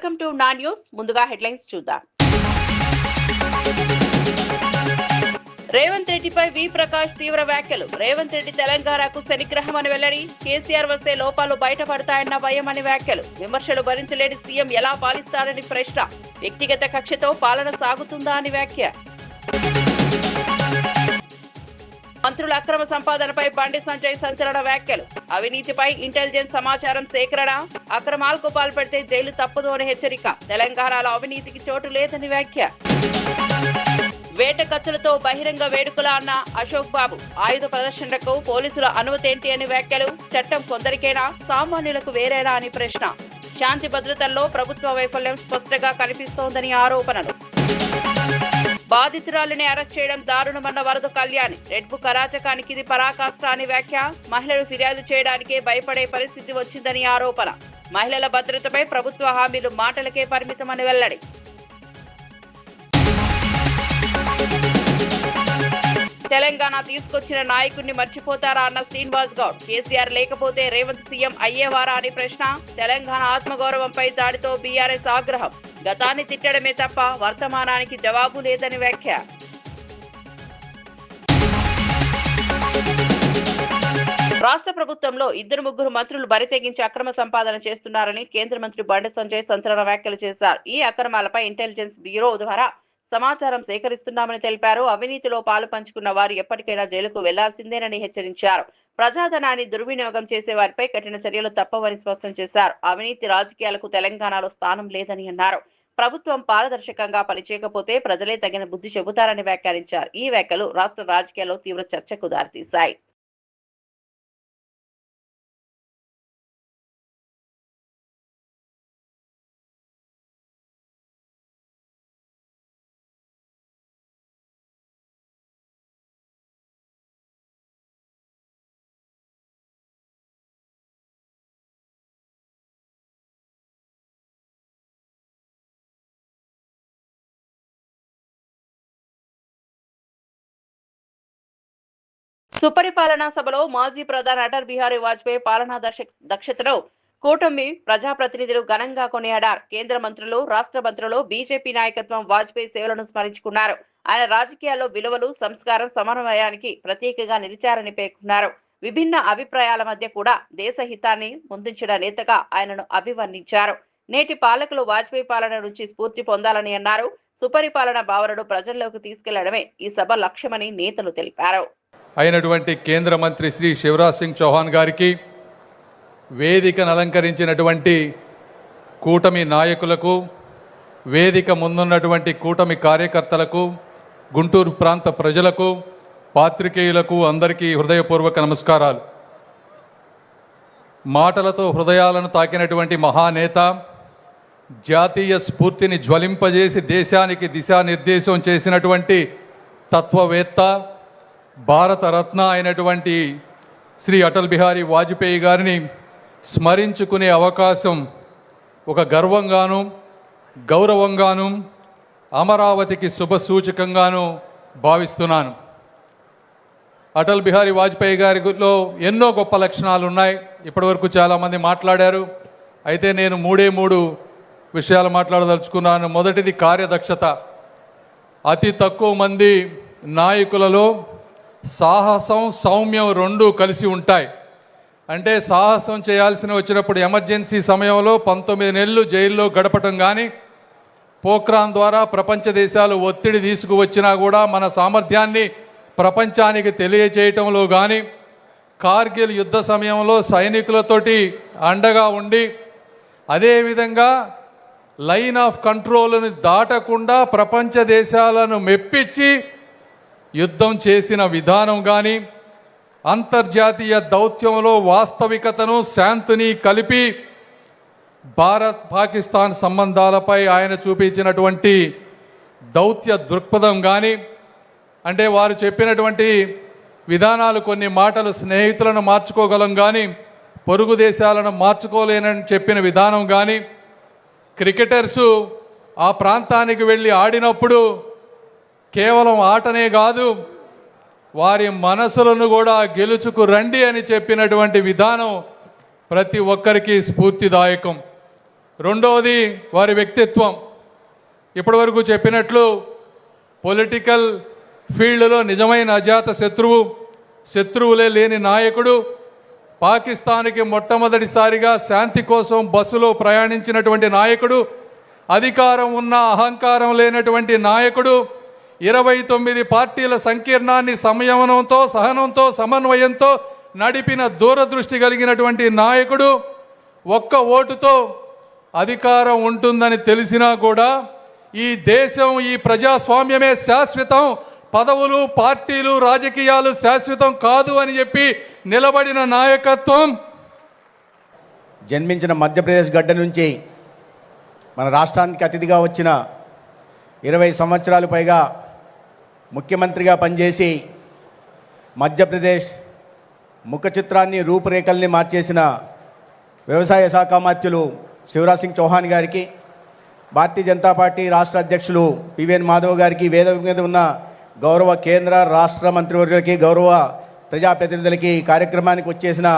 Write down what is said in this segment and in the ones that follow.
Welcome to నా news. ముందుగా headlines చూద్దాం. రేవంత్ రెడ్డిపై వి ప్రకాష్ తీవ్ర వ్యాఖ్యలు. రేవంత్ రెడ్డి తెలంగాణకు శనిగ్రహం అని వెల్లడి. కేసీఆర్ వస్తే లోపాలు బయటపడతాయన్న భయం అని వ్యాఖ్యలు. విమర్శలు భరించలేని సీఎం ఎలా పాలిస్తారని ప్రశ్న. వ్యక్తిగత కక్షతో పాలన సాగుతుందా అని వ్యాఖ్య. మంత్రుల అక్రమ సంపాదనపై బండి సంజయ్ సంచలన వ్యాఖ్యలు. అవినీతిపై ఇంటెలిజెన్స్ సమాచారం సేకరణ. అక్రమాలకు పాల్పడితే జైలు తప్పదు అని హెచ్చరిక. తెలంగాణలో అవినీతికి చోటు లేదని వ్యాఖ్య. వేట కత్తులతో బహిరంగ వేడుకల అన్న అశోక్ బాబు. ఆయుధ ప్రదర్శనకు పోలీసుల అనుమతేంటి అని వ్యాఖ్యలు. చట్టం కొందరికేనా, సామాన్యులకు వేరేనా అని ప్రశ్న. శాంతి భద్రతల్లో ప్రభుత్వ వైఫల్యం స్పష్టంగా కనిపిస్తోందని ఆరోపణలు. బాధితురాలిని అరెస్ట్ చేయడం దారుణమన్న వరద కళ్యాణి. రెడ్ బుక్ అరాచకానికి ఇది పరాకాష్ట అని వ్యాఖ్య. మహిళలు ఫిర్యాదు చేయడానికే భయపడే పరిస్థితి వచ్చిందని ఆరోపణ. మహిళల భద్రతపై ప్రభుత్వ హామీలు మాటలకే పరిమితమని వెల్లడి. తెలంగాణ తీసుకొచ్చిన నాయకుడిని మర్చిపోతారా అన్న శ్రీనివాస్ గౌడ్. కేసీఆర్ లేకపోతే రేవంత్ సీఎం అయ్యేవారా అని ప్రశ్న. తెలంగాణ ఆత్మగౌరవంపై దాడితో బీఆర్ఎస్ ఆగ్రహం. గతాన్ని తిట్టడమే తప్ప వర్తమానానికి జవాబు లేదని వ్యాఖ్య. రాష్ట్ర ప్రభుత్వంలో 2-3 మంత్రులు బరితెగించి అక్రమ సంపాదన చేస్తున్నారని కేంద్ర మంత్రి బండి సంజయ్ సంచలన వ్యాఖ్యలు చేశారు. ఈ అక్రమాలపై ఇంటెలిజెన్స్ బ్యూరో ద్వారా సమాచారం సేకరిస్తున్నామని తెలిపారు. అవినీతిలో పాలు పంచుకున్న వారు ఎప్పటికైనా జైలుకు వెళ్లాల్సిందేనని హెచ్చరించారు. ప్రజాధనాన్ని దుర్వినియోగం చేసే వారిపై కఠిన చర్యలు తప్పవని స్పష్టం చేశారు. అవినీతి రాజకీయాలకు తెలంగాణలో స్థానం లేదని అన్నారు. ప్రభుత్వం పారదర్శకంగా పనిచేయకపోతే ప్రజలే తగిన బుద్ధి చెబుతారని వ్యాఖ్యానించారు. ఈ వ్యాఖ్యలు రాష్ట్ర రాజకీయాల్లో తీవ్ర చర్చకు దారితీశాయి. సుపరిపాలనా సభలో మాజీ ప్రధాని అటల్ బిహారీ వాజ్పేయి పాలనా దక్షతను కూటమి ప్రజాప్రతినిధులు ఘనంగా కొనియాడారు. కేంద్ర మంత్రులు, రాష్ట్ర మంత్రులు, బీజేపీ నాయకత్వం వాజ్పేయి సేవలను స్మరించుకున్నారు. ఆయన రాజకీయాల్లో విలువలు, సంస్కారం, సమన్వయానికి ప్రత్యేకంగా నిలిచారని పేర్కొన్నారు. విభిన్న అభిప్రాయాల మధ్య కూడా దేశ హితాన్ని ముందుంచిన నేతగా ఆయనను అభివర్ణించారు. నేటి పాలకులు వాజ్పేయి పాలన నుంచి స్ఫూర్తి పొందాలని అన్నారు. సుపరిపాలన భావనను ప్రజల్లోకి తీసుకెళ్లడమే ఈ సభ లక్ష్యమని నేతలు తెలిపారు. అయినటువంటి కేంద్ర మంత్రి శ్రీ శివరాజ్ సింగ్ చౌహాన్ గారికి, వేదికను అలంకరించినటువంటి కూటమి నాయకులకు, వేదిక ముందున్నటువంటి కూటమి కార్యకర్తలకు, గుంటూరు ప్రాంత ప్రజలకు, పాత్రికేయులకు అందరికీ హృదయపూర్వక నమస్కారాలు. మాటలతో హృదయాలను తాకినటువంటి మహానేత, జాతీయ స్ఫూర్తిని జ్వలింపజేసి దేశానికి దిశానిర్దేశం చేసినటువంటి తత్వవేత్త, భారతరత్న అయినటువంటి శ్రీ అటల్ బిహారీ వాజ్పేయి గారిని స్మరించుకునే అవకాశం ఒక గర్వంగాను, గౌరవంగాను, అమరావతికి శుభసూచకంగాను భావిస్తున్నాను. అటల్ బిహారీ వాజ్పేయి గారిలో ఎన్నో గొప్ప లక్షణాలు ఉన్నాయి. ఇప్పటివరకు చాలామంది మాట్లాడారు. అయితే నేను 3 విషయాలు మాట్లాడదలుచుకున్నాను. మొదటిది కార్యదక్షత. అతి తక్కువ మంది నాయకులలో సాహసం, సౌమ్యం 2 కలిసి ఉంటాయి. అంటే సాహసం చేయాల్సిన వచ్చినప్పుడు ఎమర్జెన్సీ సమయంలో 19 నెలలు జైల్లో గడపటం కానీ, పోఖ్రాన్ ద్వారా ప్రపంచ దేశాలు ఒత్తిడి తీసుకువచ్చినా కూడా మన సామర్థ్యాన్ని ప్రపంచానికి తెలియజేయటంలో కానీ, కార్గిల్ యుద్ధ సమయంలో సైనికులతోటి అండగా ఉండి, అదేవిధంగా లైన్ ఆఫ్ కంట్రోల్ని దాటకుండా ప్రపంచ దేశాలను మెప్పించి యుద్ధం చేసిన విధానం కానీ, అంతర్జాతీయ దౌత్యంలో వాస్తవికతను, శాంతిని కలిపి భారత్ పాకిస్తాన్ సంబంధాలపై ఆయన చూపించినటువంటి దౌత్య దృక్పథం కానీ, అంటే వారు చెప్పినటువంటి విధానాలు, కొన్ని మాటలు స్నేహితులను మార్చుకోగలం కానీ పొరుగు దేశాలను మార్చుకోలేనని చెప్పిన విధానం కానీ, క్రికెటర్సు ఆ ప్రాంతానికి వెళ్ళి ఆడినప్పుడు కేవలం ఆటనే కాదు, వారి మనసులను కూడా గెలుచుకు రండి అని చెప్పినటువంటి విధానం ప్రతి ఒక్కరికి స్ఫూర్తిదాయకం. రెండవది వారి వ్యక్తిత్వం. ఇప్పటివరకు చెప్పినట్లు పొలిటికల్ ఫీల్డ్లో నిజమైన అజాత శత్రువులే లేని నాయకుడు, పాకిస్తాన్కి మొట్టమొదటిసారిగా శాంతి కోసం బస్సులో ప్రయాణించినటువంటి నాయకుడు, అధికారం ఉన్న అహంకారం లేనటువంటి నాయకుడు, 29 పార్టీల సంకీర్ణాన్ని సంయమనంతో, సహనంతో, సమన్వయంతో నడిపిన దూరదృష్టి కలిగినటువంటి నాయకుడు, ఒక్క ఓటుతో అధికారం ఉంటుందని తెలిసినా కూడా ఈ దేశం, ఈ ప్రజాస్వామ్యమే శాశ్వతం, పదవులు, పార్టీలు, రాజకీయాలు శాశ్వతం కాదు అని చెప్పి నిలబడిన నాయకత్వం. జన్మించిన మధ్యప్రదేశ్ గడ్డ నుంచి మన రాష్ట్రానికి అతిథిగా వచ్చిన 20 సంవత్సరాలు పైగా ముఖ్యమంత్రిగా పనిచేసి మధ్యప్రదేశ్ ముఖ చిత్రాన్ని, రూపురేఖల్ని మార్చేసిన వ్యవసాయ శాఖ మంత్రులు శివరాజ్ సింగ్ చౌహాన్ గారికి, భారతీయ జనతా పార్టీ రాష్ట్ర అధ్యక్షులు పివిఎన్ మాధవ్ గారికి, వేదిక మీద ఉన్న గౌరవ కేంద్ర రాష్ట్ర మంత్రివర్యులకి, గౌరవ ప్రజాప్రతినిధులకి, కార్యక్రమానికి వచ్చేసిన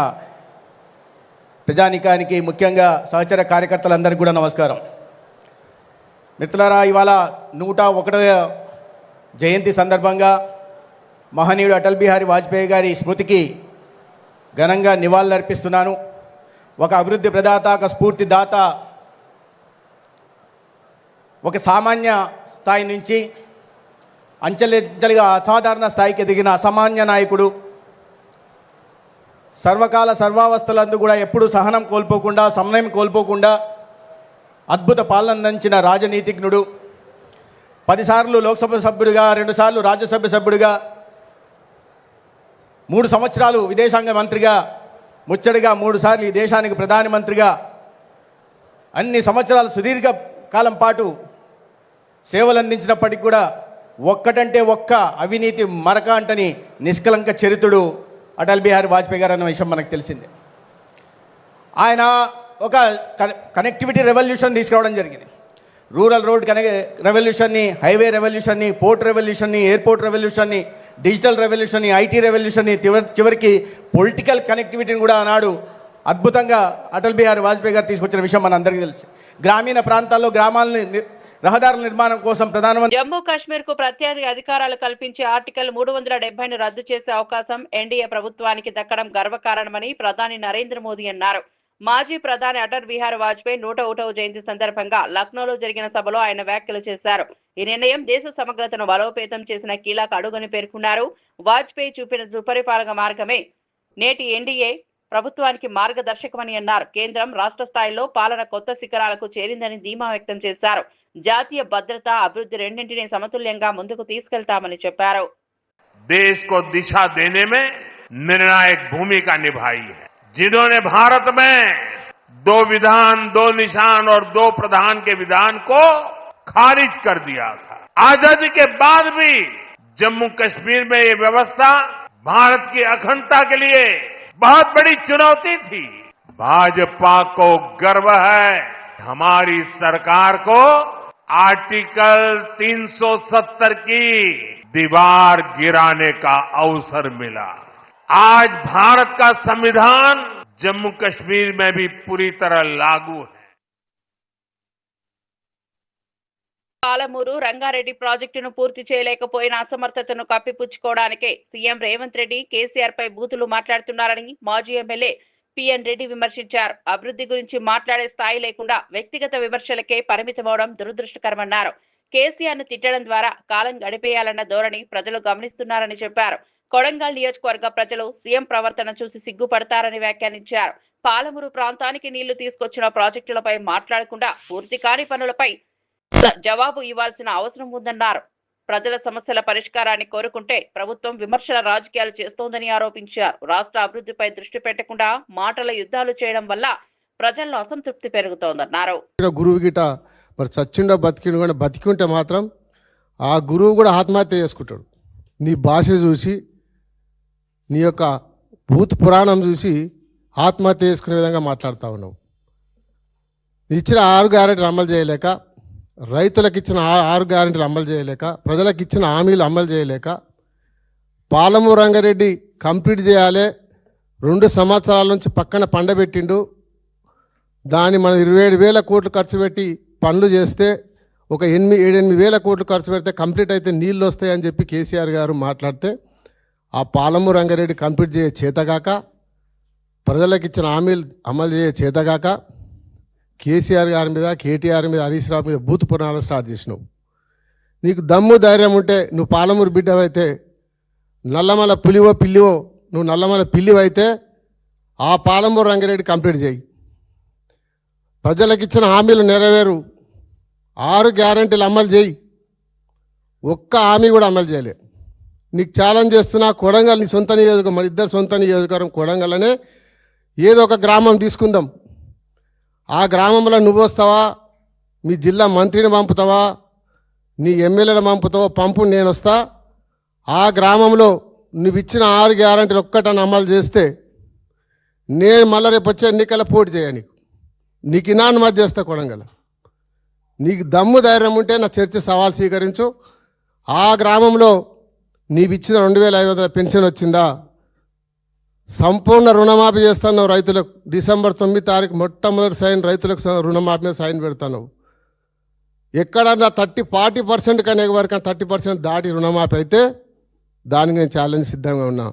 ప్రజానికానికి, ముఖ్యంగా సహచర కార్యకర్తలందరికీ కూడా నమస్కారం. మిత్రులారా, ఇవాళ 101వ జయంతి సందర్భంగా మహనీయుడు అటల్ బిహారీ వాజ్పేయి గారి స్మృతికి ఘనంగా నివాళులర్పిస్తున్నాను. ఒక అభివృద్ధి ప్రదాత, ఒక స్ఫూర్తిదాత, ఒక సామాన్య స్థాయి నుంచి అంచెలంచెలుగా అసాధారణ స్థాయికి ఎదిగిన అసామాన్య నాయకుడు, సర్వకాల సర్వావస్థలందు కూడా ఎప్పుడూ సహనం కోల్పోకుండా, సమన్వయం కోల్పోకుండా అద్భుత పాలన అందించిన రాజనీతిజ్ఞుడు, 10 సార్లు లోక్సభ సభ్యుడిగా, 2 సార్లు రాజ్యసభ సభ్యుడిగా, 3 సంవత్సరాలు విదేశాంగ మంత్రిగా, ముచ్చడిగా 3 సార్లు ఈ దేశానికి ప్రధానమంత్రిగా, అన్ని సంవత్సరాలు సుదీర్ఘ కాలం పాటు సేవలు అందించినప్పటికీ కూడా ఒక్కటంటే ఒక్క అవినీతి మరక అంటని నిష్కలంక చరిత్రుడు అటల్ బిహారీ వాజ్పేయి గారు అన్న విషయం మనకు తెలిసిందే. ఆయన ఒక కనెక్టివిటీ రెవల్యూషన్ తీసుకురావడం జరిగింది. రూరల్ రోడ్ రెవల్యూషన్ని, హైవే రెవల్యూషన్ని, పోర్ట్ రెవల్యూషన్ని, ఎయిర్పోర్ట్ రెవల్యూషన్ని, డిజిటల్ రెవల్యూషన్ని, ఐటీ రెవల్యూషన్ని, చివరికి పొలిటికల్ కనెక్టివిటీని కూడా ఆనాడు అద్భుతంగా అటల్ బిహారీ వాజ్పేయి గారు తీసుకొచ్చిన విషయం మన అందరికీ తెలుసు. గ్రామీణ ప్రాంతాల్లో గ్రామాలని రహదారుల నిర్మాణం కోసం ప్రధానమంత్రి జమ్మూ కాశ్మీర్ కు ప్రత్యేక అధికారాలు కల్పించి ఆర్టికల్ 370ను రద్దు చేసే అవకాశం ఎన్డీఏ ప్రభుత్వానికి దక్కడం గర్వకారణమని ప్రధాని నరేంద్ర మోదీ అన్నారు. మాజీ ప్రధాని అటల్ బిహారీ వాజ్పేయి 101వ జయంతి సందర్భంగా లక్నోలో జరిగిన సభలో ఆయన వ్యాఖ్యలు చేశారు. ఈ నిర్ణయం దేశ సమగ్రతను బలోపేతం చేసిన కీలక అడుగని పేర్కొన్నారు. వాజ్పేయి చూపిన సుపరిపాలన మార్గమే నేటి ఎన్డీఏ ప్రభుత్వానికి మార్గదర్శకమని అన్నారు. కేంద్రం, రాష్ట్ర స్థాయిలో పాలన కొత్త శిఖరాలకు చేరిందని ధీమా వ్యక్తం చేశారు. జాతీయ భద్రత, అభివృద్ధి రెండింటినీ సమతుల్యంగా ముందుకు తీసుకెళ్తామని చెప్పారు. देश को दिशा देने में निर्णायक भूमिका निभाई है. जिन्होंने भारत में 2 विधान, 2 निशान और 2 प्रधान के विधान को खारिज कर दिया था. आजादी के बाद भी जम्मू कश्मीर में ये व्यवस्था भारत की अखंडता के लिए बहुत बड़ी चुनौती थी. भाजपा को गर्व है, हमारी सरकार को आर्टिकल 370 की दीवार गिराने का अवसर मिला. आज भारत का संविधान जम्मू कश्मीर में भी पूरी तरह लागू है. పాలమూరు రంగారెడ్డి ప్రాజెక్టును పూర్తి చేయలేకపోయిన అసమర్థతను కప్పిపుచ్చుకోవడానికే సీఎం రేవంత్ రెడ్డి కేసీఆర్ పై బూతులు మాట్లాడుతున్నారని మాజీ ఎమ్మెల్యే పిఎన్ రెడ్డి విమర్శించారు. అభివృద్ధి గురించి మాట్లాడే స్థాయి లేకుండా వ్యక్తిగత విమర్శలకే పరిమితమవడం దురదృష్టకరమన్నారు. కేసీఆర్ ను తిట్టడం ద్వారా కాలం గడిపేయాలన్న ధోరణి ప్రజలు గమనిస్తున్నారని చెప్పారు. కొడంగల్ నియోజకవర్గ ప్రజలు సీఎం ప్రవర్తన చూసి సిగ్గుపడతారని వ్యాఖ్యానించారు. పాలమూరు ప్రాంతానికి నీళ్లు తీసుకొచ్చిన ప్రాజెక్టులపై మాట్లాడకుండా పూర్తి కాని పనులపై జవాబు ఇవ్వాల్సిన అవసరం ఉందన్నారు. ప్రజల సమస్యల పరిష్కారాన్ని కోరుకుంటే ప్రభుత్వం విమర్శల రాజకీయాలు చేస్తోందని ఆరోపించారు. రాష్ట్ర అభివృద్ధిపై దృష్టి పెట్టకుండా మాటల యుద్ధాలు చేయడం వల్ల ప్రజల్లో అసంతృప్తి పెరుగుతోందన్నారు. గురువు గిట మరి చచ్చిండో బతికిండో కూడా బతికి ఉంటే మాత్రం ఆ గురువు కూడా ఆత్మహత్య చేసుకుంటాడు. నీ భాష చూసి, నీ యొక్క భూత పురాణం చూసి ఆత్మహత్య చేసుకునే విధంగా మాట్లాడుతూ ఉన్నావు. ఇచ్చిన 6 గ్యారెంటీలు అమలు చేయలేక, రైతులకు ఇచ్చిన 6 గ్యారెంటీలు అమలు చేయలేక, ప్రజలకు ఇచ్చిన హామీలు అమలు చేయలేక, పాలమూరు రంగారెడ్డి కంప్లీట్ చేయాలి 2 సంవత్సరాల నుంచి పక్కన పండబెట్టిండు. దాన్ని మనం 27,000 కోట్లు ఖర్చు పెట్టి పనులు చేస్తే ఒక 7-8 కోట్లు ఖర్చు పెడితే కంప్లీట్ అయితే నీళ్ళు వస్తాయని చెప్పి కేసీఆర్ గారు మాట్లాడితే ఆ పాలమూరు రంగారెడ్డి కంప్లీట్ చేయ చేతగాక, ప్రజలకు ఇచ్చిన హామీలు అమలు చేయ చేతగాక కేసీఆర్ గారి మీద, కేటీఆర్ మీద, హరీష్ రావు మీద బూతు పురాణాలు స్టార్ట్ చేసినావు. నీకు దమ్ము ధైర్యం ఉంటే నువ్వు పాలమూరు బిడ్డవైతే, నల్లమల పులివో పిల్లివో నువ్వు నల్లమల పిల్లివైతే ఆ పాలమూరు రంగారెడ్డి కంప్లీట్ చేయి. ప్రజలకు ఇచ్చిన హామీలు నెరవేరు, 6 గ్యారెంటీలు అమలు చేయి. ఒక్క హామీ కూడా అమలు చేయలే. నీకు ఛాలెంజ్ చేస్తున్నా, కొడంగల్ నీ సొంత నియోజకవర్గం, మన ఇద్దరు సొంత నియోజకవర్గం కొడంగల్నే ఏదో ఒక గ్రామం తీసుకుందాం. ఆ గ్రామంలో నువ్వు వస్తావా, మీ జిల్లా మంత్రిని పంపుతావా, నీ ఎమ్మెల్యేని పంపుతావో పంపు, నేను వస్తా. ఆ గ్రామంలో నువ్వు ఇచ్చిన 6 గ్యారెంటీలు ఒక్కటని అమలు చేస్తే నేను మళ్ళీ రేపు వచ్చే ఎన్నికల పోటీ చేయ, నీకు ఇనానుమతి చేస్తా కొడంగల్. నీకు దమ్ము ధైర్యం ఉంటే నా చర్చ సవాల్ స్వీకరించు. ఆ గ్రామంలో నీవు ఇచ్చిన 2,500 పెన్షన్ వచ్చిందా, సంపూర్ణ రుణమాఫీ చేస్తాను రైతులకు. డిసెంబర్ 9 తారీఖు మొట్టమొదటి సైన్ రైతులకు రుణమాఫీ మీద సైన్ పెడతాను. ఎక్కడన్నా 40% కన్నా వరకు 30% దాటి రుణమాఫీ అయితే దానికి నేను ఛాలెంజ్ సిద్ధంగా ఉన్నా.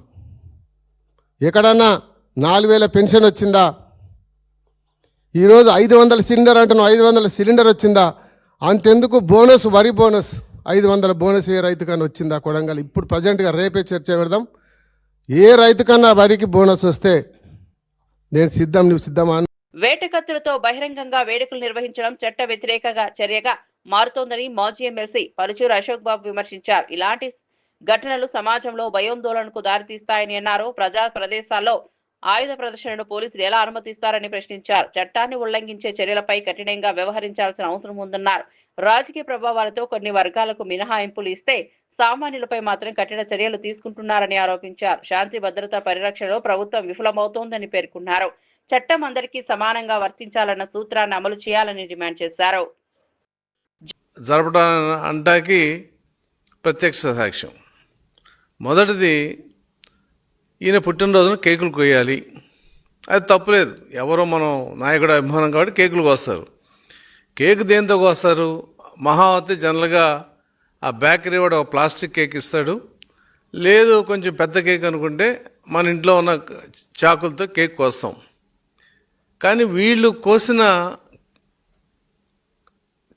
ఎక్కడన్నా 4,000 పెన్షన్ వచ్చిందా, ఈరోజు 500 సిలిండర్ అంటున్నావు, 500 సిలిండర్ వచ్చిందా, అంతెందుకు బోనస్, వరి బోనస్ 500 బోనస్ ఏ రైతుకన్నా వచ్చిందా కొడంగల్? ఇప్పుడు ప్రజెంట్గా రేపే చర్చ పెడదాం. ఏ రైతుకన్నా వరికి బోనస్ వస్తే నేను సిద్ధం, నువ్వు సిద్ధమా? వేటకత్తులతో బహిరంగంగా వేడుకలు నిర్వహించడం చట్ట వ్యతిరేక చర్యగా మారుతోందని మాజీ ఎమ్మెల్సీ పరుచూరు అశోక్ బాబు విమర్శించారు. ఇలాంటి ఘటనలు సమాజంలో భయాందోళనకు దారితీస్తాయని అన్నారు. ప్రజా ప్రదేశాల్లో ఆయుధ ప్రదర్శనను పోలీసులు ఎలా అనుమతిస్తారని ప్రశ్నించారు. చట్టాన్ని ఉల్లంఘించే చర్యలపై కఠినంగా వ్యవహరించాల్సిన అవసరం ఉందన్నారు. రాజకీయ ప్రభావాలతో కొన్ని వర్గాలకు మినహాయింపులు ఇస్తే సామాన్యులపై మాత్రం కఠిన చర్యలు తీసుకుంటున్నారని ఆరోపించారు. శాంతి భద్రతా పరిరక్షణలో ప్రభుత్వం విఫలమవుతోందని పేర్కొన్నారు. చట్టం అందరికీ సమానంగా వర్తించాలన్న సూత్రాన్ని అమలు చేయాలని డిమాండ్ చేశారు. జరపడం అంటాకి ప్రత్యక్ష సాక్ష్యం. మొదటిది, ఈయన పుట్టినరోజున కేకులు కొయ్యాలి, అది తప్పులేదు. ఎవరో మనం నాయకుడు అభిమానం కాబట్టి కేకులు కోస్తారు. కేక్ దేంతో కోస్తారు? మహావతి జనరల్గా ఆ బేకరీ వాడు ఒక ప్లాస్టిక్ కేక్ ఇస్తాడు, లేదు కొంచెం పెద్ద కేక్ అనుకుంటే మన ఇంట్లో ఉన్న చాకులతో కేక్ కోస్తాం. కానీ వీళ్ళు కోసిన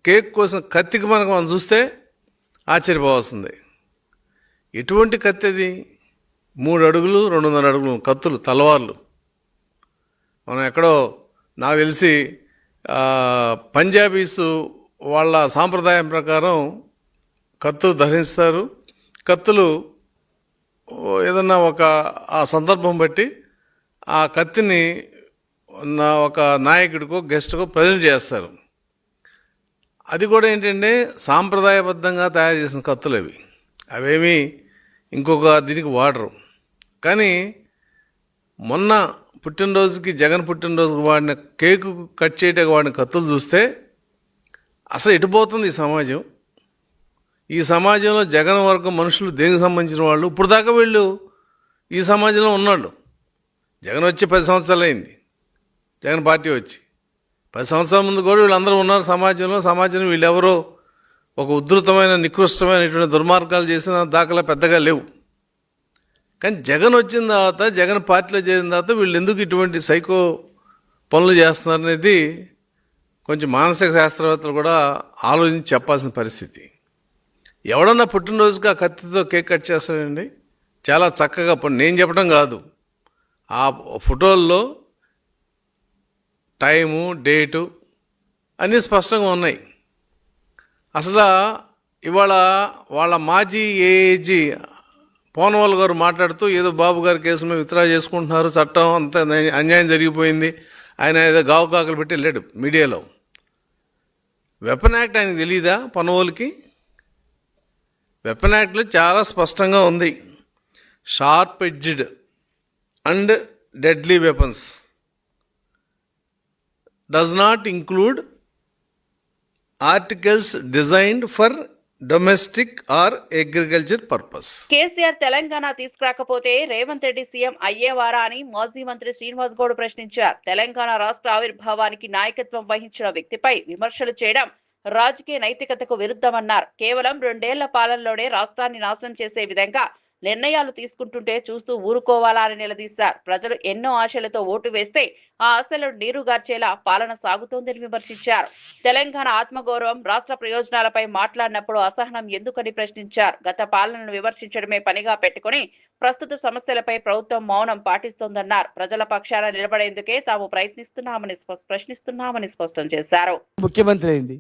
కేక్ కోసిన కత్తికి మనం చూస్తే ఆశ్చర్యపోవాల్సిందే. ఎటువంటి కత్తి అది? 3 అడుగులు 2.5 అడుగులు కత్తులు, తలవార్లు. మనం ఎక్కడో నాకు తెలిసి పంజాబీసు వాళ్ళ సాంప్రదాయం ప్రకారం కత్తులు ధరిస్తారు. కత్తులు ఏదన్నా ఆ సందర్భం బట్టి ఆ కత్తిని ఒక నాయకుడికో గెస్ట్కో ప్రజెంట్ చేస్తారు. అది కూడా ఏంటంటే సాంప్రదాయబద్ధంగా తయారు చేసిన కత్తులు అవి. అవేమీ ఇంకొక దీనికి వాడరు. కానీ మొన్న పుట్టినరోజుకి, జగన్ పుట్టినరోజుకి వాడిన కేకు కట్ చేయడానికి వాడిన కత్తులు చూస్తే అసలు ఎటుపోతుంది ఈ సమాజం? ఈ సమాజంలో జగన్ వర్గం మనుషులు దేనికి సంబంధించిన వాళ్ళు? ఇప్పుడు దాకా వీళ్ళు ఈ సమాజంలో ఉన్నాళ్ళు. జగన్ వచ్చి 10 సంవత్సరాలు అయింది. జగన్ పార్టీ వచ్చి 10 సంవత్సరాల ముందు కూడా వీళ్ళందరూ ఉన్నారు సమాజంలో. సమాజంలో వీళ్ళెవరో ఒక ఉధృతమైన, నికృష్టమైనటువంటి దుర్మార్గాలు చేసిన దాఖలా పెద్దగా లేవు. కానీ జగన్ వచ్చిన తర్వాత, జగన్ పార్టీలో చేరిన తర్వాత వీళ్ళు ఎందుకు ఇటువంటి సైకో పనులు చేస్తున్నారనేది కొంచెం మానసిక శాస్త్రవేత్తలు కూడా ఆలోచించి చెప్పాల్సిన పరిస్థితి. ఎవడన్నా పుట్టినరోజుకి ఆ కత్తితో కేక్ కట్ చేస్తాడండి? చాలా చక్కగా, నేను చెప్పడం కాదు, ఆ ఫోటోల్లో టైము, డేటు అన్నీ స్పష్టంగా ఉన్నాయి. అసలు ఇవాళ వాళ్ళ మాజీ ఏఏజీ పోనవాల్ గారు మాట్లాడుతూ ఏదో బాబు గారి కేసు మీద విత్డ్రా చేసుకుంటున్నారు, చట్టం అంత అన్యాయం జరిగిపోయింది, ఆయన ఏదో గావు కాకలు పెట్టి వెళ్ళాడు మీడియాలో. వెపన్ యాక్ట్ ఆయనకు తెలియదా? పనవోలుకి వెపన్ యాక్ట్లో చాలా స్పష్టంగా ఉంది, sharp edged and deadly weapons does not include articles designed for domestic or agriculture purpose. KCR Telangana తీసుకురాకపోతే రేవంత్ రెడ్డి సీఎం అయ్యేవారా అని మాజీ మంత్రి శ్రీనివాస్ గౌడ్ ప్రశ్నించారు. తెలంగాణ రాష్ట్ర ఆవిర్భావానికి నాయకత్వం వహించిన వ్యక్తిపై విమర్శలు చేయడం రాజకీయ నైతికతకు విరుద్ధమన్నారు. కేవలం 2 ఏళ్ల పాలనలోనే రాష్ట్రాన్ని నాశనం చేసే విధంగా నిర్ణయాలు తీసుకుంటుంటే చూస్తూ ఊరుకోవాలా అని నిలదీశారు. ప్రజలు ఎన్నో ఆశలతో ఓటు వేస్తే ఆ ఆశలను నీరుగార్చేలా పాలన సాగుతోందని విమర్శించారు. తెలంగాణ ఆత్మగౌరవం, రాష్ట్ర ప్రయోజనాలపై మాట్లాడినప్పుడు అసహనం ఎందుకని ప్రశ్నించారు. గత పాలనను విమర్శించడమే పనిగా పెట్టుకుని ప్రస్తుత సమస్యలపై ప్రభుత్వం మౌనం పాటిస్తోందన్నారు. ప్రజల పక్షాన నిలబడేందుకే తాము ప్రశ్నిస్తున్నామని స్పష్టం చేశారు. ముఖ్యమంత్రి అయింది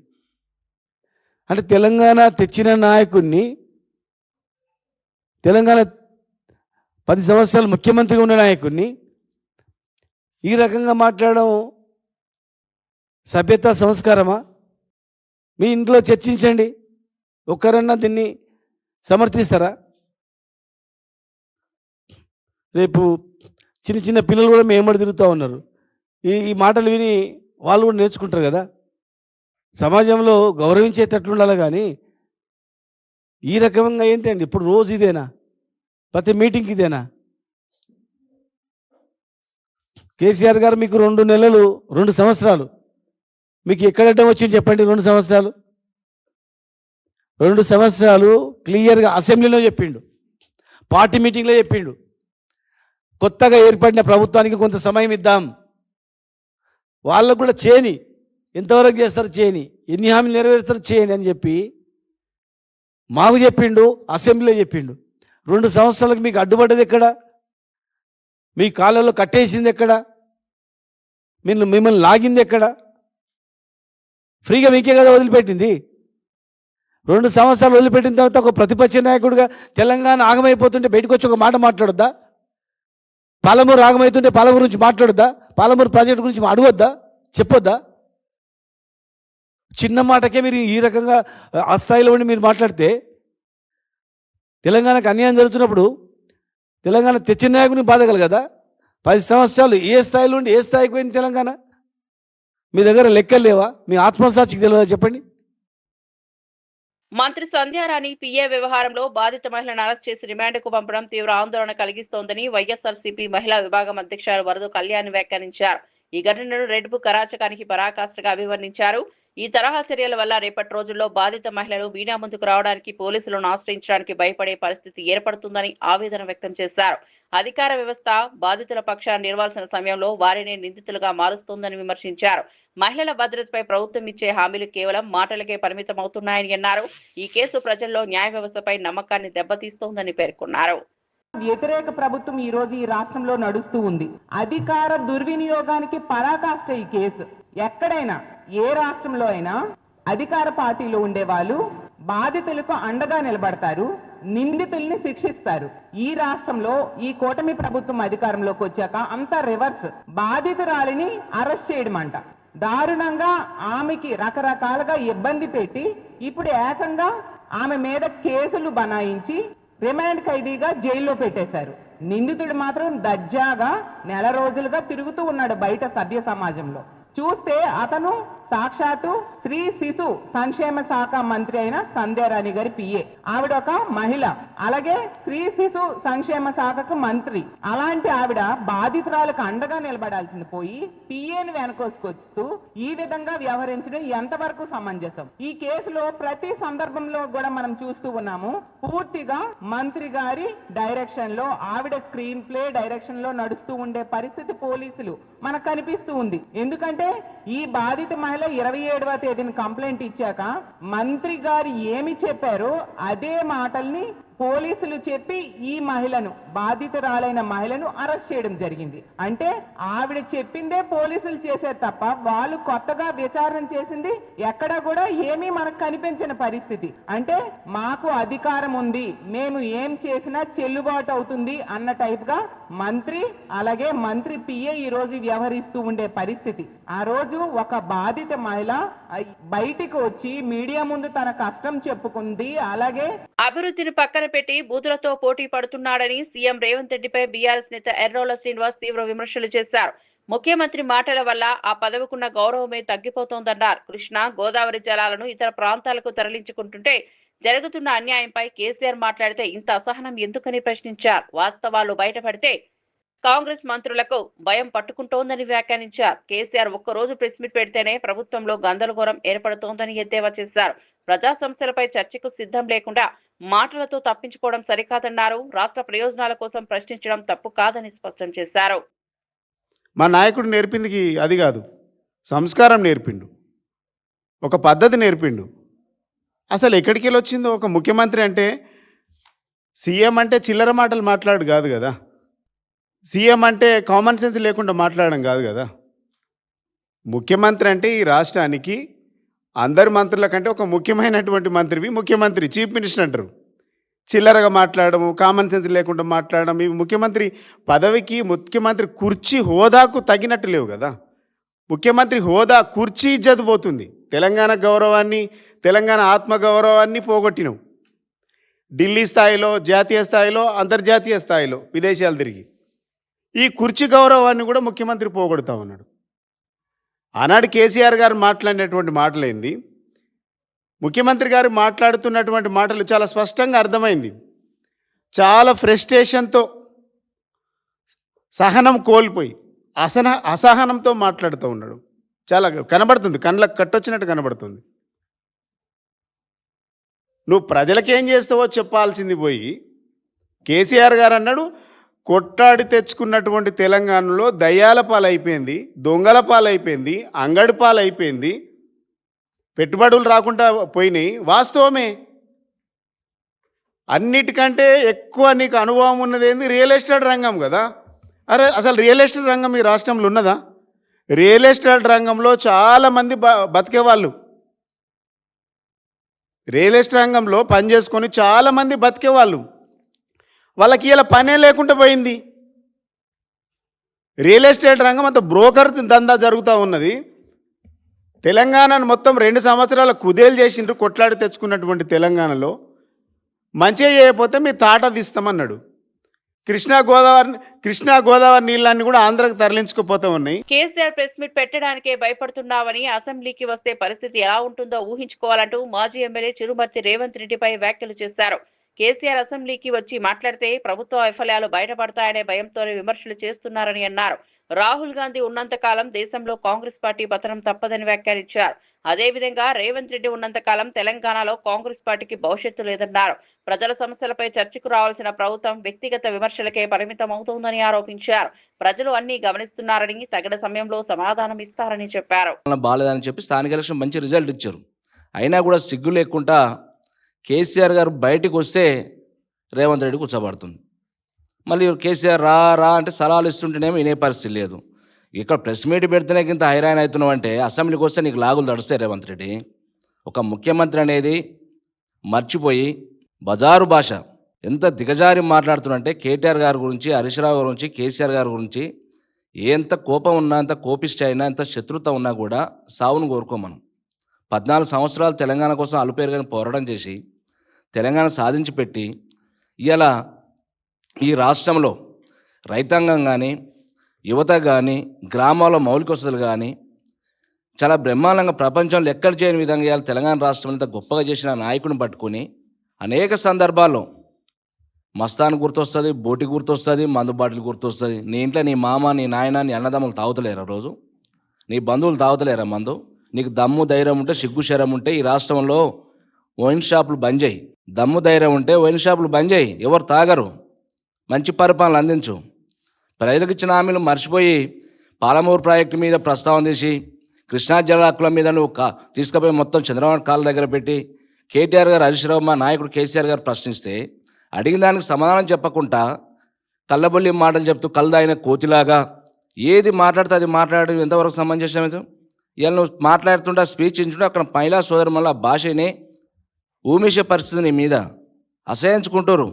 అంటే తెలంగాణ తెచ్చిన నాయకుడిని, తెలంగాణ 10 సంవత్సరాలు ముఖ్యమంత్రిగా ఉన్న నాయకుడిని ఈ రకంగా మాట్లాడడం సభ్యత సంస్కారమా? మీ ఇంట్లో చర్చించండి, ఒక్కరన్నా దీన్ని సమర్థిస్తారా? రేపు చిన్న చిన్న పిల్లలు కూడా మేమడి తిరుగుతూ ఉన్నారు. ఈ మాటలు విని వాళ్ళు కూడా నేర్చుకుంటారు కదా. సమాజంలో గౌరవించేటట్లు ఉండాలి కానీ ఈ రకంగా ఏంటండి ఇప్పుడు రోజు ఇదేనా? ప్రతి మీటింగ్కి ఇదేనా? కేసీఆర్ గారు మీకు 2 నెలలు 2 సంవత్సరాలు మీకు ఎక్కడటం వచ్చింది చెప్పండి? 2 సంవత్సరాలు 2 సంవత్సరాలు క్లియర్గా అసెంబ్లీలో చెప్పిండు, పార్టీ మీటింగ్లో చెప్పిండు. కొత్తగా ఏర్పడిన ప్రభుత్వానికి కొంత సమయం ఇద్దాం, వాళ్ళకు కూడా చేయని, ఎంతవరకు చేస్తారు చేయని, ఎన్ని హామీలు నెరవేరుస్తారు చేయని అని చెప్పి మాకు చెప్పిండు, అసెంబ్లీలో చెప్పిండు. 2 సంవత్సరాలకు మీకు అడ్డుపడ్డది ఎక్కడ? మీ కాళ్ళలో కట్టేసింది ఎక్కడ? మిమ్మల్ని లాగింది ఎక్కడ? ఫ్రీగా మీకే కదా వదిలిపెట్టింది. 2 సంవత్సరాలు వదిలిపెట్టిన తర్వాత ఒక ప్రతిపక్ష నాయకుడిగా తెలంగాణ ఆగమైపోతుంటే బయటకు వచ్చి ఒక మాట మాట్లాడొద్దా? పాలమూరు ఆగమవుతుంటే పాలమూరు గురించి మాట్లాడొద్దా? పాలమూరు ప్రాజెక్టు గురించి అడగొద్దా? చెప్పొద్దా? చిన్న మాటకే మీరు ఈ రకంగా ఆ స్థాయిలో ఉండి మీరు మాట్లాడితే తెలంగాణకు అన్యాయం జరుగుతున్నప్పుడు తెలంగాణ తెచ్చిన నాయకుని బాధగలరు కదా. 10 సంవత్సరాలు ఏ స్థాయిలో ఉండి ఏ స్థాయికి పోయింది తెలంగాణ? మీ దగ్గర లెక్కలు లేవా? మీ ఆత్మసాక్షికి తెలియదా చెప్పండి? మంత్రి సంధ్యారాణి పిఏ వ్యవహారంలో బాధిత మహిళను అరెస్ట్ చేసి రిమాండ్కు పంపడం తీవ్ర ఆందోళన కలిగిస్తోందని వైఎస్ఆర్సీపీ మహిళా విభాగం అధ్యక్షురాలు వరద కళ్యాణ్ వ్యాఖ్యానించారు. ఈ ఘటనను రెడ్ బుక్ అరాచకానికి పరాకాష్ఠగా అభివర్ణించారు. ఈ తరహా చర్యల వల్ల రేపటి రోజుల్లో బాధిత మహిళలు మీడియా ముందుకు రావడానికి, పోలీసులను ఆశ్రయించడానికి భయపడే పరిస్థితి ఏర్పడుతుందని ఆవేదన వ్యక్తం చేశారు. అధికార వ్యవస్థ బాధితుల పక్షాన్ని నిలవాల్సిన సమయంలో వారిని నిందితులుగా మారుస్తోందని విమర్శించారు. మహిళల భద్రతపై ప్రభుత్వం ఇచ్చే హామీలు కేవలం మాటలకే పరిమితమవుతున్నాయని అన్నారు. ఈ కేసు ప్రజల్లో న్యాయ వ్యవస్థపై నమ్మకాన్ని దెబ్బతీస్తోందని పేర్కొన్నారు. వ్యతిరేక ప్రభుత్వం ఈ రోజు ఈ రాష్ట్రంలో నడుస్తూ ఉంది. అధికార దుర్వినియోగానికి పరాకాష్ట ఈ కేసు. ఎక్కడైనా ఏ రాష్ట్రంలో అయినా అధికార పార్టీలో ఉండే వాళ్ళు బాధితులకు అండగా నిలబడతారు, నిందితుల్ని శిక్షిస్తారు. ఈ రాష్ట్రంలో ఈ కూటమి ప్రభుత్వం అధికారంలోకి వచ్చాక అంతా రివర్స్. బాధితురాలిని అరెస్ట్ చేయడం అంట, దారుణంగా ఆమెకి రకరకాలుగా ఇబ్బంది పెట్టి ఇప్పుడు ఏకంగా ఆమె మీద కేసులు బనాయించి రిమాండ్ ఖైదీగా జైల్లో పెట్టేశారు. నిందితుడు మాత్రం దర్జాగా నెల రోజులుగా తిరుగుతూ ఉన్నాడు బయట సభ్య సమాజంలో. చూస్తే అతను సాక్షాత్తు శ్రీ శిశు సంక్షేమ శాఖ మంత్రి అయిన సంధ్యారాణి గారి పిఏ. ఆవిడ ఒక మహిళ, అలాగే శ్రీ శిశు సంక్షేమ శాఖకు మంత్రి. అలాంటి ఆవిడ బాధితురాలకు అండగా నిలబడాల్సింది పోయి పిఏని వెనకోసుకొస్తూ ఈ విధంగా వ్యవహరించడం ఎంతవరకు సమంజసం? ఈ కేసులో ప్రతి సందర్భంలో కూడా మనం చూస్తూ ఉన్నాము, పూర్తిగా మంత్రి గారి డైరెక్షన్ లో, ఆవిడ స్క్రీన్ ప్లే డైరెక్షన్ లో నడుస్తూ ఉండే పరిస్థితి పోలీసులు మనకు కనిపిస్తూ ఉంది. ఎందుకంటే ఈ బాధిత మహిళ 27వ తేదీన కంప్లైంట్ ఇచ్చాక మంత్రి గారు ఏమి చెప్పారో అదే మాటల్ని పోలీసులు చెప్పి ఈ మహిళను, బాధితురాలైన మహిళను అరెస్ట్ చేయడం జరిగింది. అంటే ఆవిడ చెప్పిందే పోలీసులు చేశారు తప్ప వాళ్ళు కొత్తగా విచారణ చేసింది ఎక్కడా కూడా ఏమీ మనకు కనిపించిన పరిస్థితి. అంటే మాకు అధికారం ఉంది, మేము ఏం చేసినా చెల్లుబాటు అవుతుంది అన్న టైప్ గా మంత్రి అలాగే మంత్రి పిఏ ఈ రోజు వ్యవహరిస్తూ ఉండే పరిస్థితి. ఆ రోజు ఒక బాధిత మహిళ బయటికి వచ్చి మీడియా ముందు తన కష్టం చెప్పుకుంది. అలాగే అభివృద్ధిని పక్కన పెట్టి బూతులతో పోటీ పడుతున్నాడని సీఎం రేవంత్ రెడ్డిపై బీఆర్ఎస్ నేత ఎర్రోల శ్రీనివాస్ తీవ్ర విమర్శలు చేశారు. ముఖ్యమంత్రి మాటల వల్ల ఆ పదవికున్న గౌరవమే తగ్గిపోతోందన్నారు. కృష్ణా, గోదావరి జలాలను ఇతర ప్రాంతాలకు తరలించుకుంటుంటే జరుగుతున్న అన్యాయంపై కేసీఆర్ మాట్లాడితే ఇంత అసహనం ఎందుకని ప్రశ్నించారు. వాస్తవాలు బయటపడితే కాంగ్రెస్ మంత్రులకు భయం పట్టుకుంటోందని వ్యాఖ్యానించారు. కేసీఆర్ ఒక్కరోజు ప్రెస్ మీట్ పెడితేనే ప్రభుత్వంలో గందరగోళం ఏర్పడుతోందని ఎద్దేవా చేశారు. ప్రజా సమస్యలపై చర్చకు సిద్ధం లేకుండా మాటలతో తప్పించుకోవడం సరికాదన్నారు. రాష్ట్ర ప్రయోజనాల కోసం ప్రశ్నించడం తప్పు కాదని స్పష్టం చేశారు. మా నాయకుడు నేర్పింది అది కాదు, సంస్కారం నేర్పిండు, ఒక పద్ధతి నేర్పిండు. అసలు ఎక్కడికి వెళ్ళి వచ్చిందో ఒక ముఖ్యమంత్రి అంటే, సీఎం అంటే చిల్లర మాటలు మాట్లాడు కాదు కదా, సీఎం అంటే కామన్ సెన్స్ లేకుండా మాట్లాడడం కాదు కదా. ముఖ్యమంత్రి అంటే ఈ రాష్ట్రానికి అందరి మంత్రుల కంటే ఒక ముఖ్యమైనటువంటి మంత్రివి ముఖ్యమంత్రి, చీఫ్ మినిస్టర్ అంటారు. చిల్లరగా మాట్లాడము, కామన్ సెన్స్ లేకుండా మాట్లాడడం, ఇవి ముఖ్యమంత్రి పదవికి, ముఖ్యమంత్రి కుర్చీ హోదాకు తగినట్టు లేవు కదా. ముఖ్యమంత్రి హోదా కుర్చీ ఇజ్జత్ పోతుంది. తెలంగాణ గౌరవాన్ని, తెలంగాణ ఆత్మగౌరవాన్ని పోగొట్టినావు. ఢిల్లీ స్థాయిలో, జాతీయ స్థాయిలో, అంతర్జాతీయ స్థాయిలో విదేశాలు తిరిగి ఈ కుర్చీ గౌరవాన్ని కూడా ముఖ్యమంత్రి పోగొడతా ఉన్నాడు. ఆనాడు కేసీఆర్ గారు మాట్లాడినటువంటి మాటలేంది, ముఖ్యమంత్రి గారు మాట్లాడుతున్నటువంటి మాటలు చాలా స్పష్టంగా అర్థమైంది. చాలా ఫ్రస్ట్రేషన్తో, సహనం కోల్పోయి అసహనంతో మాట్లాడుతూ ఉన్నాడు. చాలా కనబడుతుంది, కళ్ళకు కట్టొచ్చినట్టు కనబడుతుంది. నువ్వు ప్రజలకేం చేస్తావో చెప్పాల్సింది పోయి కేసీఆర్ గారు అన్నాడు, కొట్టాడి తెచ్చుకున్నటువంటి తెలంగాణలో దయ్యాల పాలైపోయింది, దొంగల పాలైపోయింది, అంగడి పాలైపోయింది, పెట్టుబడులు రాకుండా పోయినాయి. వాస్తవమే. అన్నిటికంటే ఎక్కువ నీకు అనుభవం ఉన్నది ఏంది? రియల్ ఎస్టేట్ రంగం కదా. అరే అసలు రియల్ ఎస్టేట్ రంగం ఈ రాష్ట్రంలో ఉన్నదా? రియల్ ఎస్టేట్ రంగంలో చాలామంది బతికేవాళ్ళు, రియల్ ఎస్టేట్ రంగంలో పనిచేసుకొని చాలామంది బతికేవాళ్ళు, వాళ్ళకి ఇలా పనే లేకుండా పోయింది. రియల్ ఎస్టేట్ రంగం అంత బ్రోకర్ దందా జరుగుతూ ఉన్నది. తెలంగాణను మొత్తం 2 సంవత్సరాల కుదేలు చేసిండ్రు. కొట్లాడి తెచ్చుకున్నటువంటి తెలంగాణలో మంచిగా చేయకపోతే మీ తాట తీస్తామన్నాడు. కృష్ణా గోదావరి నీళ్ళన్నీ కూడా ఆంధ్రకు తరలించుకుపోతా ఉన్నాయి. కేసీఆర్ ప్రెస్ మీట్ పెట్టడానికే భయపడుతున్నామని, అసెంబ్లీకి వస్తే పరిస్థితి ఎలా ఉంటుందో ఊహించుకోవాలంటూ మాజీ ఎమ్మెల్యే చిరుమర్తి రేవంత్ రెడ్డిపై వ్యాఖ్యలు చేశారు. కేసీఆర్ అసెంబ్లీకి వచ్చి మాట్లాడితే ప్రభుత్వ వైఫల్యాలు బయటపడతాయనే భయంతోనే విమర్శలు చేస్తున్నారని అన్నారు. రాహుల్ గాంధీ ఉన్నంత కాలం దేశంలో కాంగ్రెస్ పార్టీ పతనం తప్పదని వ్యాఖ్యానించారు. అదేవిధంగా రేవంత్ రెడ్డి ఉన్నంత కాలం తెలంగాణలో కాంగ్రెస్ పార్టీకి భవిష్యత్తు లేదన్నారు. ప్రజల సమస్యలపై చర్చకు రావాల్సిన ప్రభుత్వం వ్యక్తిగత విమర్శలకే పరిమితం అవుతోందని ఆరోపించారు. ప్రజలు అన్ని గమనిస్తున్నారని, తగిన సమయంలో సమాధానం ఇస్తారని చెప్పారు. బాలేదని చెప్పి స్థానిక ఎలక్షన్ మంచి రిజల్ట్ ఇచ్చారు. అయినా కూడా సిగ్గు లేకుండా కేసీఆర్ గారు బయటకు వస్తే రేవంత్ రెడ్డి కూర్చోబడుతుంది. మళ్ళీ కేసీఆర్ రా అంటే సలహాలు ఇస్తుంటేనేమో వినే పరిస్థితి లేదు. ఇక్కడ ప్రెస్ మీట్ పెడితేనే ఇంత హైరాన్ అవుతున్నావు అంటే అసెంబ్లీకి వస్తే నీకు లాగులు తడుస్తాయి. రేవంత్ రెడ్డి ఒక ముఖ్యమంత్రి అనేది మర్చిపోయి బజారు భాష ఎంత దిగజారి మాట్లాడుతున్నంటే కేటీఆర్ గారి గురించి, హరీష్ రావు గురించి, కేసీఆర్ గారి గురించి ఎంత కోపం ఉన్నా, ఎంత కోపిష్టి అయినా, ఎంత శత్రుత ఉన్నా కూడా సావును కోరుకోమను. 14 సంవత్సరాలు తెలంగాణ కోసం అలుపేరుగాని పోరాటం చేసి తెలంగాణ సాధించి పెట్టి ఇలా ఈ రాష్ట్రంలో రైతాంగం కానీ, యువత కానీ, గ్రామాల్లో మౌలిక వసతులు కానీ చాలా బ్రహ్మాండంగా ప్రపంచంలో ఎక్కడ చేయని విధంగా ఇవాళ తెలంగాణ రాష్ట్రం అంతా గొప్పగా చేసిన నాయకుడిని పట్టుకొని అనేక సందర్భాల్లో మస్తాన్ గుర్తొస్తుంది, బోటి గుర్తొస్తుంది, మందు బాటిల్ గుర్తొస్తుంది. నీ ఇంట్లో నీ మామ, నీ నాయన, నీ అన్నదమ్ములు తాగుతలేరా రోజు? నీ బంధువులు తాగుతలేరా మందు? నీకు దమ్ము ధైర్యం ఉంటే, సిగ్గు శరం ఉంటే ఈ రాష్ట్రంలో వైన్ షాపులు బంద్ చేయి. దమ్ము ధైర్యం ఉంటే వైన్ షాపులు బంద్ చేయి. ఎవరు తాగరు. మంచి పరిపాలన అందించు. ప్రజలకు ఇచ్చిన హామీలు మర్చిపోయి పాలమూరు ప్రాజెక్టు మీద ప్రస్తావన తీసి కృష్ణా జలాకుల మీద నువ్వు తీసుకుపోయి మొత్తం చంద్రబాబు కాళ్ళ దగ్గర పెట్టి కేటీఆర్ గారు, హరీష్ రావు, మా నాయకుడు కేసీఆర్ గారు ప్రశ్నిస్తే అడిగిన దానికి సమాధానం చెప్పకుండా కళ్ళబొల్లి మాటలు చెప్తూ కళ్ళదాయిన కోతిలాగా ఏది మాట్లాడితే అది మాట్లాడడం ఎంతవరకు సమంజసం? ఇలా నువ్వు మాట్లాడుతుంటే స్పీచ్ ఇచ్చుంటే అక్కడ మహిళా సోదరు మళ్ళీ భాషని ఊమిషే పరిస్థితి నీ మీద అసహించుకుంటారు.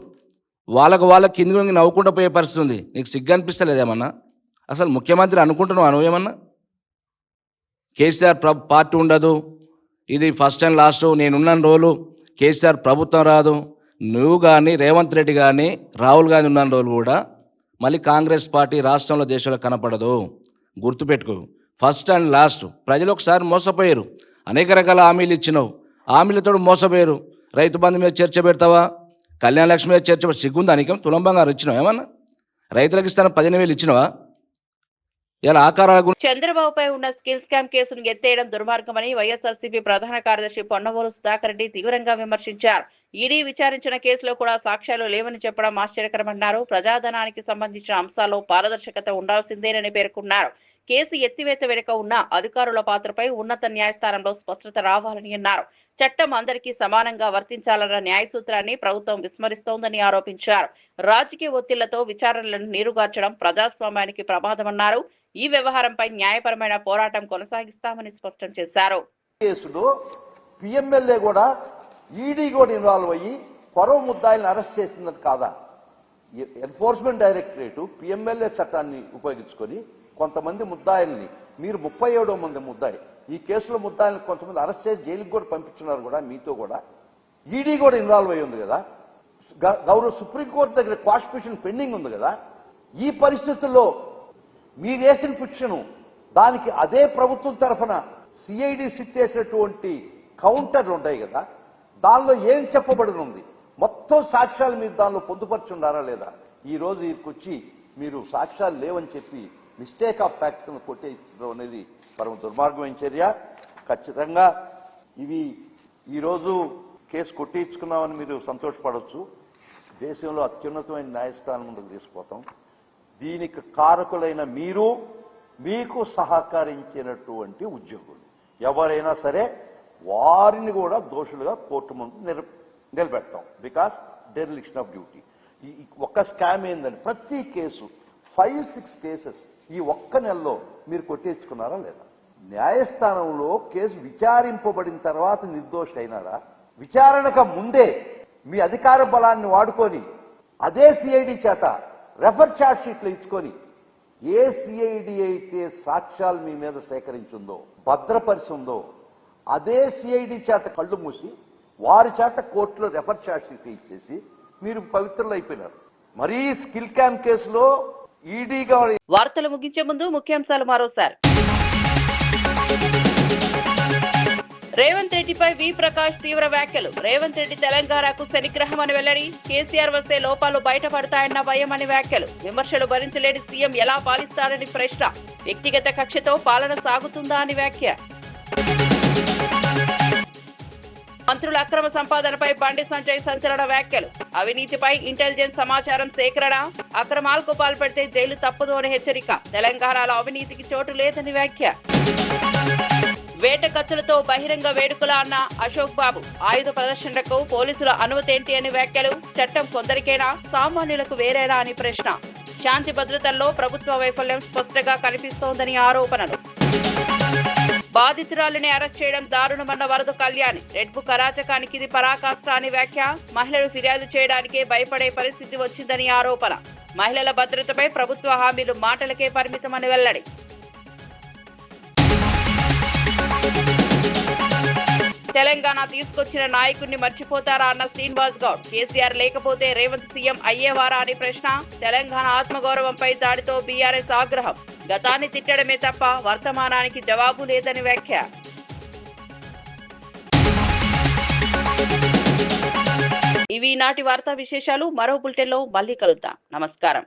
వాళ్ళకి కింది నవ్వుకుంటూ పోయే పరిస్థితి ఉంది. నీకు సిగ్గు అనిపిస్తలేదేమన్నా? అసలు ముఖ్యమంత్రి అనుకుంటున్నావు అనువేమన్నా? కేసీఆర్ పార్టీ ఉండదు, ఇది ఫస్ట్ అండ్ లాస్ట్, నేనున్న రోజులు కేసీఆర్ ప్రభుత్వం రాదు, నువ్వు కానీ రేవంత్ రెడ్డి కానీ రాహుల్ గాంధీ ఉన్న రోజులు కూడా మళ్ళీ కాంగ్రెస్ పార్టీ రాష్ట్రంలో, దేశంలో కనపడదు. గుర్తుపెట్టుకో, ఫస్ట్ అండ్ లాస్ట్. ప్రజలు ఒకసారి మోసపోయారు, అనేక రకాల హామీలు ఇచ్చినావు, హామీలతో మోసపోయారు. రైతు బంధు మీద చర్చ పెడతావా? కళ్యాణ లక్ష్మి మీద చర్చ సిగ్గుందా నీకు? తులం బంగారు ఇచ్చినావా? ఏమన్నా రైతులకు ఇస్తాను 15,000 ఇచ్చినావా? ఇలా ఆకారాల చంద్రబాబుపై ఉన్న స్కిల్ స్కామ్ కేసును ఎత్తేయడం దుర్మార్గమని వైఎస్ఆర్సీపీ ప్రధాన కార్యదర్శి పొన్నవోలు సుధాకర్ రెడ్డి తీవ్రంగా విమర్శించారు. ఈడీ విచారించిన కేసులో కూడా సాక్ష్యాలు లేవని చెప్పడం ఆశ్చర్యకరమన్నారు. ప్రజాధనానికి సంబంధించిన అంశాల్లో పారదర్శకత ఉండాల్సిందేనని పేర్కొన్నారు. కేసు ఎత్తివేత వెనుక ఉన్న అధికారుల పాత్రపై ఉన్నత న్యాయస్థానంలో స్పష్టత రావాలని అన్నారు. చట్టం అందరికీ సమానంగా వర్తించాలన్న న్యాయ సూత్రాన్ని ప్రభుత్వం విస్మరిస్తోందని ఆరోపించారు. రాజకీయ ఒత్తిళ్లతో విచారణలను నీరుగార్చడం ప్రజాస్వామ్యానికి ప్రమాదమన్నారు. ఈ వ్యవహారంపై న్యాయపరమైన పోరాటం కొనసాగిస్తామని స్పష్టం చేశారు. కేసులో పిఎంఎల్ఏ కూడా ఈడీ కూడా ఇన్వాల్వ్ అయ్యి కొరవ ముద్దాయిలను అరెస్ట్ చేసినట్టు కాదా? ఎన్ఫోర్స్మెంట్ డైరెక్టరేట్ పిఎంఎల్ఏ చట్టాన్ని ఉపయోగించుకొని కొంతమంది ముద్దాయిల్ని, మీరు 37వ మంది ముద్దాయి, ఈ కేసులో ముద్దాయిల్ని కొంతమంది అరెస్ట్ చేసి జైలుకి కూడా పంపించున్నారు కూడా, మీతో కూడా ఈడీ కూడా ఇన్వాల్వ్ అయ్యి ఉంది కదా. గౌరవ సుప్రీంకోర్టు దగ్గర క్వాష్ పిటిషన్ పెండింగ్ ఉంది కదా. ఈ పరిస్థితుల్లో మీరు వేసిన పిటిషన్ దానికి అదే ప్రభుత్వం తరఫున సిఐడి సిట్ వేసినటువంటి కౌంటర్లు ఉంటాయి కదా, దానిలో ఏం చెప్పబడినుంది? మొత్తం సాక్ష్యాలు మీరు దానిలో పొందుపరుచున్నారా లేదా? ఈ రోజు ఇక్కడికొచ్చి మీరు సాక్ష్యాలు లేవని చెప్పి మిస్టేక్ ఆఫ్ ఫ్యాక్ట్ కింద కొట్టేయడం అనేది పరమ దుర్మార్గమైన చర్య. ఖచ్చితంగా ఇవి ఈరోజు కేసు కొట్టించుకున్నామని మీరు సంతోషపడవచ్చు. దేశంలో అత్యున్నతమైన న్యాయస్థానం ముందుకు తీసుకుపోతాం. దీనికి కారకులైన మీరు, మీకు సహకరించినటువంటి ఉద్యోగులు ఎవరైనా సరే వారిని కూడా దోషులుగా కోర్టు ముందు నిలబెడతాం. Because dereliction of duty. ఒక్క స్కామ్ ఏందని ప్రతి కేసు 5-6 కేసెస్ ఈ ఒక్క నెలలో మీరు కొట్టించుకున్నారా లేదా? న్యాయస్థానంలో కేసు విచారింపబడిన తర్వాత నిర్దోషి అయినారా? విచారణకు ముందే మీ అధికార బలాన్ని వాడుకొని అదే సిఐడి చేత రెఫర్ ఛార్జ్ షీట్లు ఇచ్చుకొని ఏ సిఐడి అయితే సాక్ష్యాలు మీ మీద సేకరించిందో, భద్రపరిచిందో, అదే సిఐడి చేత కళ్ళు మూసి వారి చేత కోర్టులో రెఫర్ ఛార్జ్ షీట్లు ఇచ్చేసి మీరు పవిత్రులు అయిపోయినారు. మరీ స్కిల్ క్యామ్ కేసులో ఈడీగా. వార్తలు ముగించే ముందు ముఖ్యాంశాలు మరోసారి. రేవంత్ రెడ్డిపై వి ప్రకాష్ తీవ్ర వ్యాఖ్యలు. రేవంత్ రెడ్డి తెలంగాణకు శనిగ్రహం అని వెల్లడి. కేసీఆర్ వస్తే లోపాలు బయటపడతాయన్న భయం అని వ్యాఖ్యలు. విమర్శలు భరించలేని సీఎం ఎలా పాలిస్తారని ప్రశ్న. వ్యక్తిగత కక్షతో పాలన సాగుతుందా అని వ్యాఖ్య. మంత్రుల అక్రమ సంపాదనపై బండి సంజయ్ సంచలన వ్యాఖ్యలు. అవినీతిపై ఇంటెలిజెన్స్ సమాచారం సేకరణ. అక్రమాలకు పాల్పడితే జైలు తప్పదు అని హెచ్చరిక. తెలంగాణలో అవినీతికి చోటు లేదని వ్యాఖ్య. వేట కత్తులతో బహిరంగ వేడుకల అన్న అశోక్ బాబు. ఆయుధ ప్రదర్శనకు పోలీసుల అనుమతి ఏంటి అని వ్యాఖ్యలు. చట్టం కొందరికేనా, సామాన్యులకు వేరేనా అని ప్రశ్న. శాంతి భద్రతల్లో ప్రభుత్వ వైఫల్యం స్పష్టంగా కనిపిస్తోందని ఆరోపణలు. బాధితురాలిని అరెస్ట్ చేయడం దారుణమన్న వరద కళ్యాణి. రెడ్ బుక్ అరాచకానికి ఇది పరాకాష్ట అని వ్యాఖ్య. మహిళలు ఫిర్యాదు చేయడానికే భయపడే పరిస్థితి వచ్చిందని ఆరోపణ. మహిళల భద్రతపై ప్రభుత్వ హామీలు మాటలకే పరిమితమని వెల్లడి. తెలంగాణ తీసుకొచ్చిన నాయకుడిని మర్చిపోతారా అన్న శ్రీనివాస్ గౌడ్. కేసీఆర్ లేకపోతే రేవంత్ సీఎం అయ్యేవారా అని ప్రశ్న. తెలంగాణ ఆత్మగౌరవంపై దాడితో బీఆర్ఎస్ ఆగ్రహం. గతాన్ని తిట్టడమే తప్ప వర్తమానానికి జవాబు లేదని వ్యాఖ్య. ఇవి నాటి వార్తా విశేషాలు. మరో బులెటిన్లో మళ్ళీ కలుద్దాం. నమస్కారం.